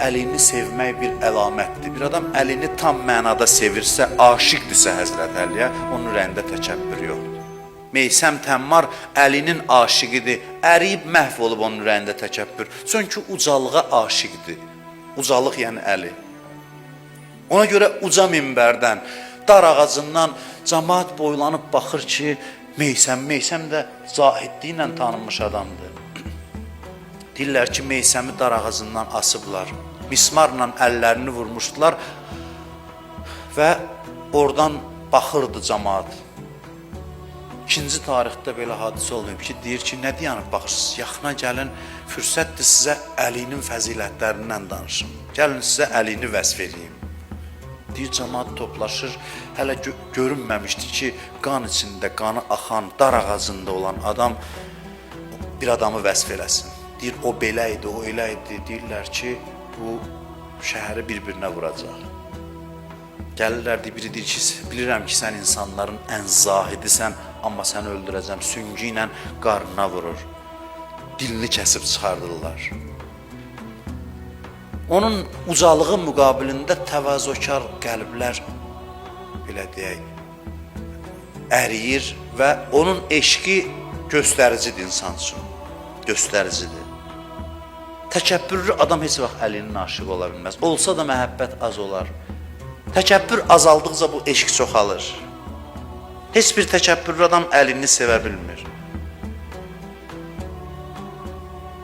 əlini sevmək bir əlamətdir. Bir adam əlini tam mənada sevirsə, aşiqdirsə Həzrət Əliyə, onun ürəyində təkəbbür yoxdur. Meysəm Təmmar əlinin aşiqidir, əriyib məhv olub onun ürəyində təkəbbür. Çünki ucalığa aşiqdir. Ucalıq yəni əli. Ona görə uca minbərdən, dar ağacından cəmaat boylanıb baxır ki, Meysəm də zahidliyi ilə tanınmış adamdır. Deyirlər ki, Meysəmi dar ağacından asıblar, mismarla əllərini vurmuşdular və oradan baxırdı cəmaat. İkinci tarixdə belə hadisə olmayıb ki, deyir ki, nə dayanıb baxırsınız, yaxına gəlin, fürsətdir sizə əlinin fəzilətlərindən danışım. Gəlin sizə əlini vəsf edeyim. Deyir, cəmaat toplaşır, hələ görünməmişdi ki, qan içində, qanı axan, dar ağacında olan adam bir adamı vəsf eləsin. Deyir, o belə idi, o elə idi. Deyirlər ki, bu şəhəri bir-birinə vuracaq. Gəlirlər, biri deyir ki, bilirəm ki, sən insanların ən zahidisən, amma səni öldürəcəm, süngü ilə qarnına vurur. Dilini kəsib çıxardırlar. Onun ucalığı müqabilində təvazökar qəlblər, belə deyək, əriyir və onun eşqi göstəricidir insan üçün. Göstəricidir. Təkəbbürlü adam heç vaxt əlinin aşığı ola bilməz. Olsa da məhəbbət az olar. Təkəbbür azaldıqca bu eşq çoxalır. Heç bir təkəbbürlü adam əlini sevə bilmir.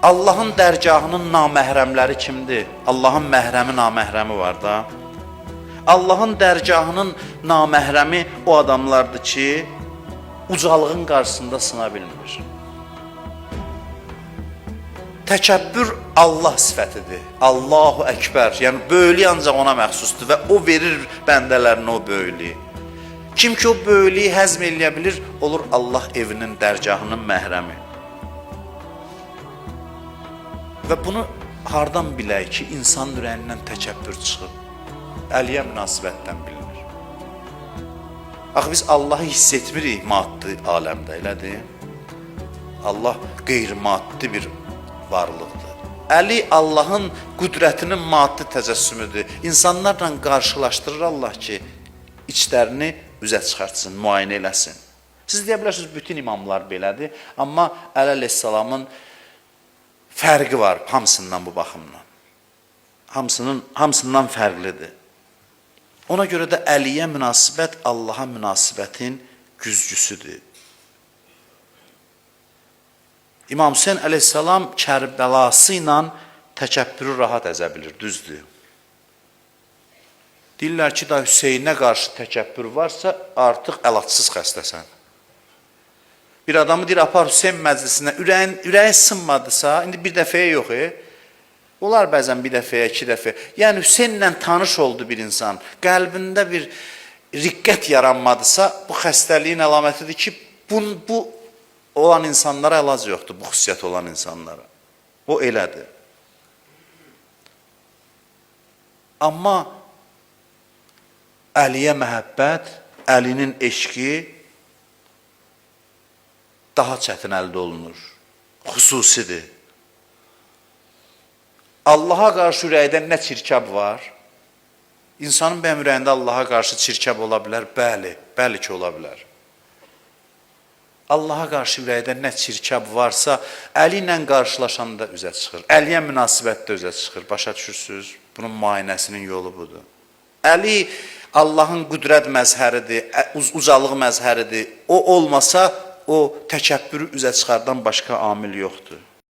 Allahın dərgahının naməhrəmləri kimdir? Allahın məhrəmi, naməhrəmi var da. Allahın dərgahının naməhrəmi o adamlardır ki, ucalığın qarşısında sına bilmir. Təkəbbür Allah sifətidir. Allahu Əkbər. Yəni, böyülük ancaq ona məxsusdur və o verir bəndələrinə o böyülüyü. Kim ki o böyülüyü həzm eləyə bilir, olur Allah evinin, dərgahının məhrəmi. Və bunu hardan bilək ki, insan ürəyindən təkəbbür çıxıb? Əliyə münasibətdən bilinir. Axı biz Allahı hiss etmirik maddi aləmdə, elədir? Allah qeyri-maddi bir varlıqdır. Əli Allahın qüdrətinin maddi təcəssümüdür. İnsanlarla qarşılaşdırır Allah ki, içlərini üzə çıxartsın, müayinə eləsin. Siz deyə bilərsiniz, bütün imamlar belədir, amma Əli əleyhissalamın fərqi var hamısından bu baxımdan. Hamısından fərqlidir. Ona görə də Əliyə münasibət Allaha münasibətin güzgüsüdür. İmam Hüseyin əleyhissalam Kərbəlası ilə təkəbbürü rahat əzə bilir, düzdür. Deyirlər ki, da Hüseynə qarşı təkəbbür varsa, artıq əlacsız xəstəsən. Bir adamı deyir, apar Hüseyin məclisinə, ürəyin sınmadısa, indi bir dəfəyə yox, olar bəzən bir dəfəyə, iki dəfəyə. Yəni Hüseynlə tanış oldu bir insan, qəlbində bir riqqət yaranmadısa, bu xəstəliyin əlamətidir ki, bu olan insanlara əlac yoxdur, bu xüsusiyyət olan insanlara. O elədir. Amma Əliyə məhəbbət, Əlinin eşqi daha çətin əldə olunur, xüsusidir. Allaha qarşı ürəkdə nə çirkab var? İnsanın bəyəm ürəyində Allaha qarşı çirkab ola bilər? Bəli ki, ola bilər. Allaha qarşı ürəkdə nə çirkab varsa, Əli ilə qarşılaşanda üzə çıxır. Əliyə münasibətdə üzə çıxır, başa düşürsünüz? Bunun müayinəsinin yolu budur. Əli Allahın qüdrət məzhəridir, ucalıq məzhəridir. O olmasa, o təkəbbürü üzə çıxardan başqa amil yoxdur.